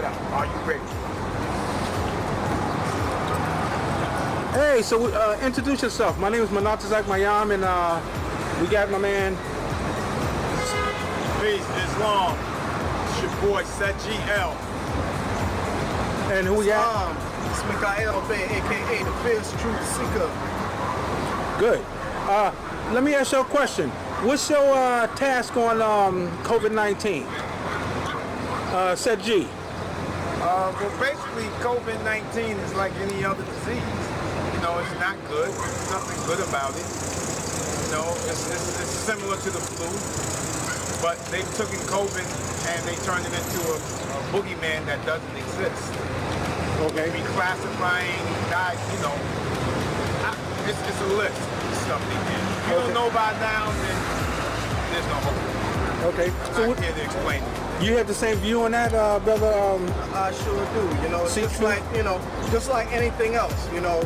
out. Are you ready? Hey, so introduce yourself. My name is Manatazach Mayam, and we got my man. Peace, Islam. It's your boy, Set-GL. And who we got? It's Mikhail Bay, a.k.a. the Feerce Truth-Seeker. Good. Let me ask you a question. What's your task on COVID-19? Set-G. Well, basically, COVID-19 is like any other disease. You know, it's not good. There's nothing good about it. You know, it's similar to the flu. But they've taken COVID and they turned it into a boogeyman that doesn't exist. Okay. Reclassifying, guys, you know, it's a list of stuff they did. If you don't know by now, then there's no hope. Okay. So I'm here to explain it. You have the same view on that, brother? I sure do. You know, it's just like, you know, just like anything else, you know,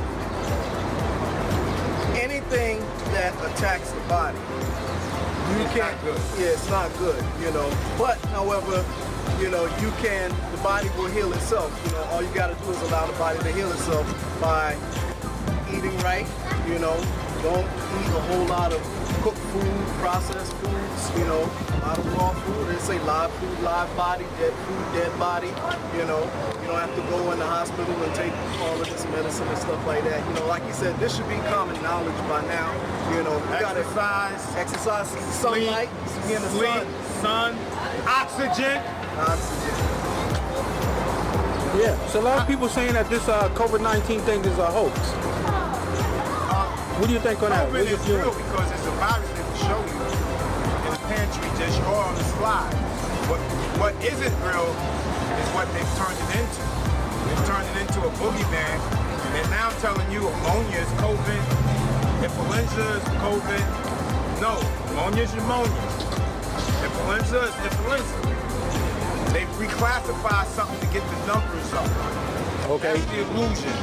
anything that attacks the body, you can't. Yeah, it's not good. You know, but however, you know, you can. The body will heal itself. You know, all you got to do is allow the body to heal itself by eating right. You know, don't eat a whole lot of cooked food, processed foods. You know, a lot of raw food. They say live food, live body, dead food, dead body. You know, you don't have to go in the hospital and take all of this medicine and stuff like that. You know, like you said, this should be common knowledge by now. You know, we got to exercise, sunlight, be in the sun, oxygen. Yeah, so a lot of people saying that this COVID-19 thing is a hoax. What do you think on that? COVID is real because it's a virus that will show you in the pantry just or on the slide. What isn't real is what they've turned it into. They've turned it into a boogeyman, and they're now telling you pneumonia is COVID, influenza is COVID. No, pneumonia is pneumonia. Influenza is influenza. They reclassify something to get the numbers up. Okay. That's the illusion.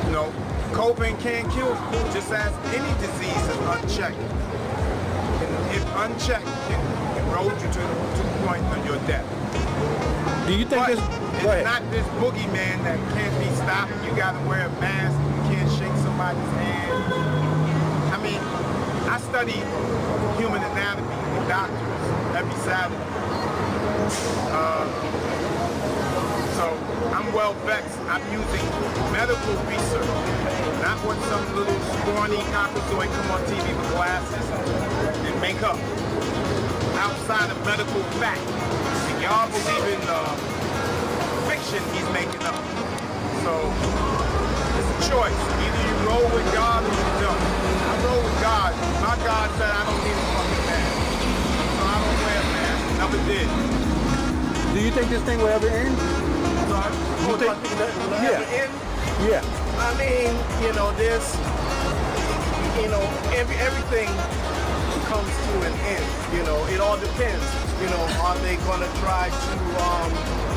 You know, COVID can kill you, just as any disease is unchecked. And if unchecked, can erode you to the point of your death. Do you think it's not this boogeyman that can't be stopped? You gotta wear a mask, you can't shake somebody's hand. I mean, I study human anatomy with doctors every Saturday. So I'm well vexed. I'm using medical research, not what some little scrawny cockazoid come on TV with glasses and make up. Outside of medical fact. And y'all believe in fiction he's making up. So it's a choice. Either you roll with God or you don't. I roll with God. My God said I don't need a fucking mask. So I don't wear a mask. Never did. Do you think this thing will ever end? You think that will ever end? Yeah. I mean, you know, there's, you know, everything comes to an end. You know, it all depends. You know, are they going to try to,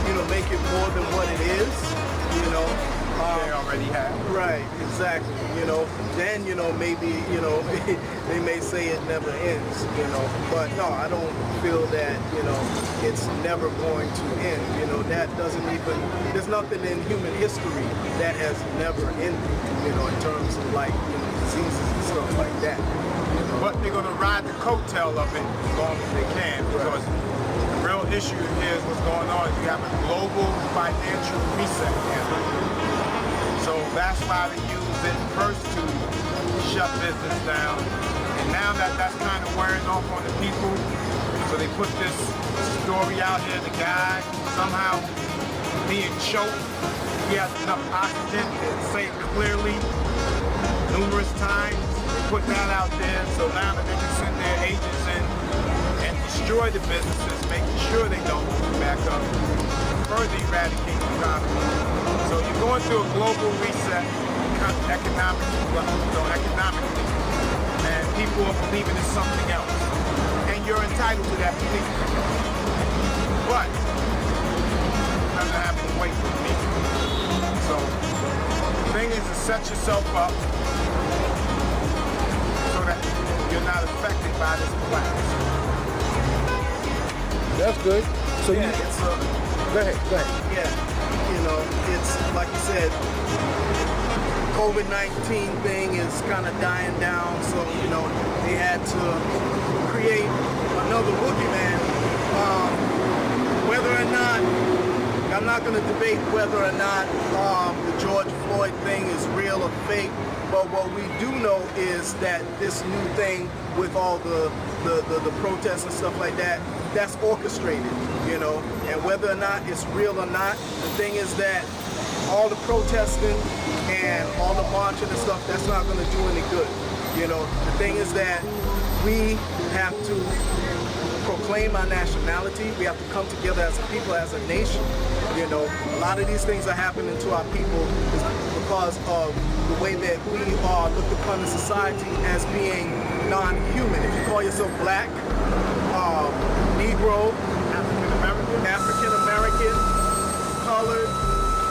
you know, make it more than what it is? You know, they already have. Right, exactly. You know, then, you know, maybe, you know, they may say it never ends, you know. But no, I don't feel that, you know, it's never going to end. You know, that doesn't even, there's nothing in human history that has never ended, you know, in terms of like, you know, diseases and stuff like that. You know? But they're going to ride the coattail of it as long as they can, because the real issue here is what's going on. You have a global financial reset happening. So that's why they use it first to shut business down. And now that that's kind of wearing off on the people, so they put this story out here, the guy somehow being choked. He has enough oxygen to say it clearly numerous times. They put that out there so now that they can send their agents in and destroy the businesses, making sure they don't move back up, further eradicate the economy. So you're going through a global reset economically, and people are believing in something else. And you're entitled to that belief. But it doesn't have any weight with me. So the thing is to set yourself up so that you're not affected by this collapse. That's good. So yeah, Go ahead. Yeah, you know, it's like you said, COVID-19 thing is kind of dying down, so, you know, they had to create another boogeyman. Whether or not, I'm not going to debate whether or not the George Floyd thing is real or fake, but what we do know is that this new thing with all the protests and stuff like that, that's orchestrated, you know, and whether or not it's real or not, the thing is that all the protesting and all the marching and stuff, that's not going to do any good, you know. The thing is that we have to proclaim our nationality. We have to come together as a people, as a nation. You know, a lot of these things are happening to our people because of the way that we are looked upon in society as being non-human. If you call yourself black, Negro, African American, colored,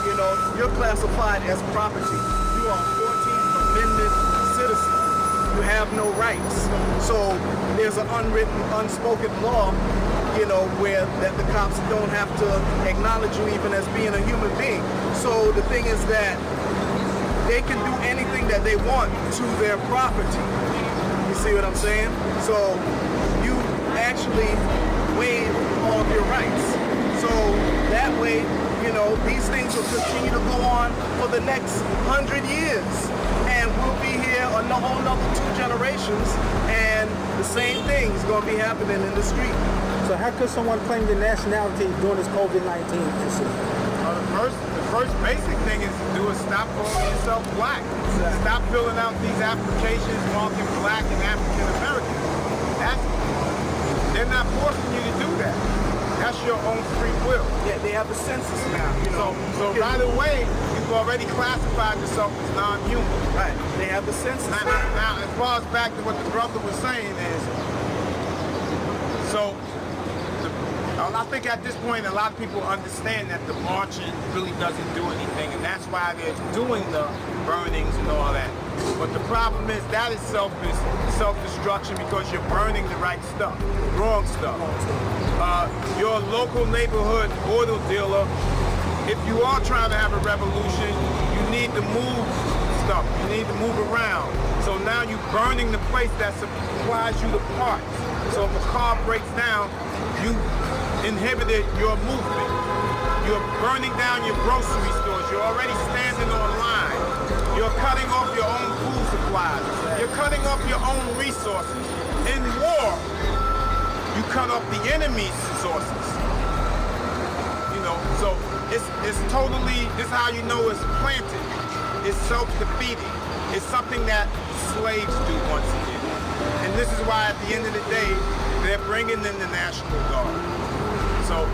you know, you're classified as property. You are 14th Amendment citizen. You have no rights. So there's an unwritten, unspoken law, you know, where that the cops don't have to acknowledge you even as being a human being. So the thing is that they can do anything that they want to their property. You see what I'm saying? So you actually waive all of your rights. So that way, you know, these things will continue to go on for the next 100 years. And we'll be here a whole another 2 generations, and the same thing is going to be happening in the street. So how could someone claim their nationality during this COVID-19 incident? The first basic thing is to do is stop calling yourself black. Exactly. Stop filling out these applications marking black and African American. They're not forcing you to do that. That's your own free will. Yeah, they have the census now, you know. So right away, you've already classified yourself as non-human. Right, they have the census Now, as far as back to what the brother was saying is, I think at this point a lot of people understand that the marching really doesn't do anything, and that's why they're doing the burnings and all that. But the problem is that is self-destruction because you're burning the right stuff, wrong stuff. Your local neighborhood auto dealer, if you are trying to have a revolution, you need to move stuff, you need to move around. So now you're burning the place that supplies you the parts. So if a car breaks down, you inhibited your movement. You're burning down your grocery stores. You're already standing on line. You're cutting off your own food supplies. You're cutting off your own resources. In war, you cut off the enemy's sources. You know, so it's totally, this is how you know it's planted. It's self-defeating. It's something that slaves do once again. And this is why at the end of the day, they're bringing in the National Guard. So,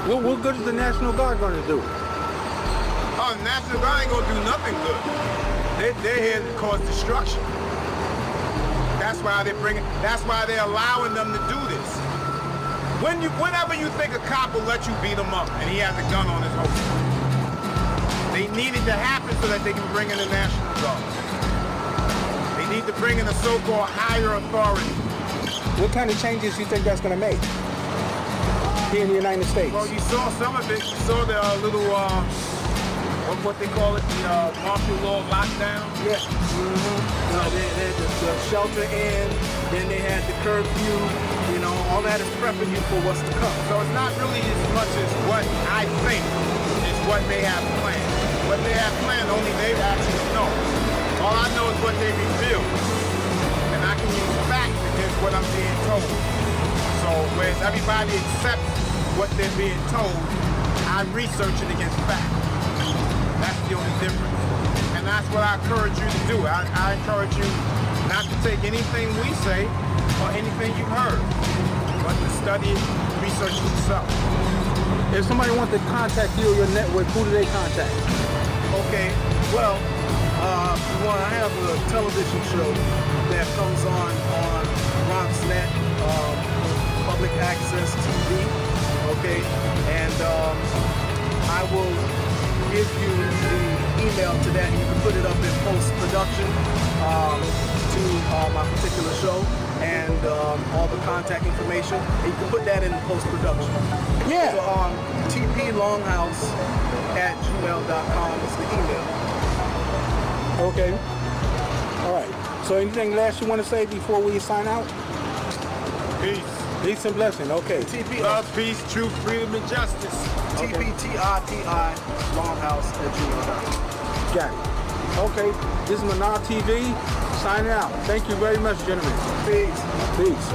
what good is the National Guard going to do? Oh, the National Guard ain't going to do nothing good. They're here to cause destruction. That's why they're allowing them to do this. Whenever you think a cop will let you beat him up and he has a gun on his holster, they need it to happen so that they can bring in the National Guard. They need to bring in a so-called higher authority. What kind of changes do you think that's going to make here in the United States? Well, you saw some of it. You saw the little, what they call it, the martial law lockdown. Yeah. Mm-hmm. They had the shelter in, then they had the curfew. You know, all that is prepping you for what's to come. So it's not really as much as what I think is what they have planned. What they have planned, only they actually know. All I know is what they reveal. And I can use facts against what I'm being told. So whereas everybody accepts what they're being told, I research it against facts. That's the only difference. And that's what I encourage you to do. I encourage you not to take anything we say or anything you've heard, but to study it, research it yourself. If somebody wants to contact you or your network, who do they contact? Okay, well, I have a television show that comes on BronxNet, public access TV, okay, and I will give you the email to that. You can put it up in post-production to my particular show, and all the contact information. And you can put that in post-production. Yeah. So tplonghouse@gmail.com is the email. Okay. All right. So anything last you want to say before we sign out? Peace. Peace and blessing. Okay. Love, peace, truth, freedom, and justice. TPTITI longhouse@gmail.com. Got it. Okay. This is Manar TV signing out. Thank you very much, gentlemen. Peace. Peace.